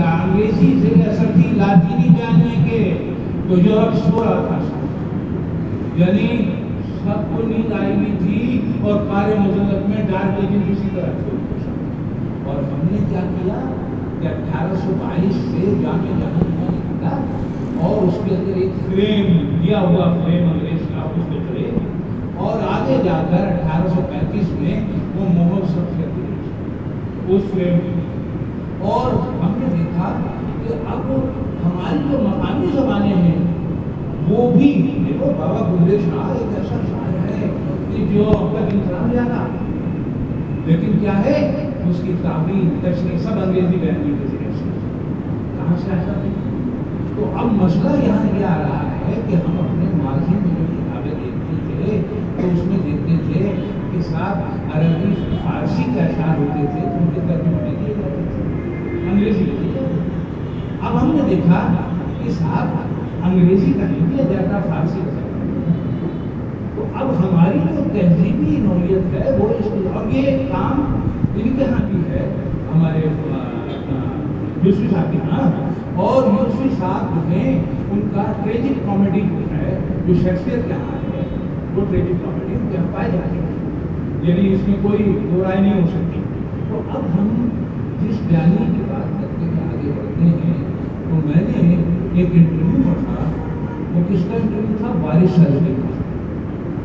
انگریزی سے اثر تھی لاطینی جاننے کے، تو یورپ سو رہا تھا، یعنی سب کو نیند آئی ہوئی تھی اور پارے مذلت میں ڈارک ایجنٹ اسی طرح تھے. اور ہم نے کیا کیا کہ 1822 سے جامع جہان میں نکلا اور اس کے اندر ایک فریم دیا ہوا، فریم انگریز کا اس کے کرے، اور آگے جا کر 1835 میں وہ مہر سب کر دی اس فریم میں. اور ہم نے دیکھا کہ اب ہماری جو مقامی زبانیں ہیں وہ بھی، دیکھو بابا بلے شاہ ایک ایسا شاعر ہے کہ جو کا انسان جانا، لیکن کیا ہے اس کی تعبیر تشریح سب انگریزی بیان کے ذریعے سے، کہاں سے ایسا نہیں. تو اب مسئلہ یہاں یہ آ رہا ہے کہ ہم اپنے ماضی میں جو کتابیں دیکھتے تھے تو اس میں دیکھتے تھے کہ صاحب عربی فارسی کے اشعار ہوتے تھے تو ان کے ترجمے نہیں کیے جاتے تھے، انگریزی لکھے جاتے تھے. اب ہم نے دیکھا کہ صاحب انگریزی کا نہیں کیا جاتا، فارسی کا. تو اب ہماری جو تہذیبی نوعیت ہے وہ اس کی، اور یہ کام ان کے ہاں بھی ہے، ہمارے یوسفی صاحب کے ہاں. اور یوسفی صاحب جو ہیں ان کا ٹریجک کامیڈی جو ہے جو شیکسپیئر کے ہاں ہے وہ ٹریجک کامیڈی ان کے یہاں پائے جاتے ہیں، یعنی اس میں کوئی دو رائے نہیں ہو سکتی. تو اب ہم جس بیانی کی بات کرتے ہوئے آگے بڑھتے ہیں تو میں نے ایک انٹرویو پڑھا، وہ کس کا انٹرویو تھا؟ وارث صاحب کا.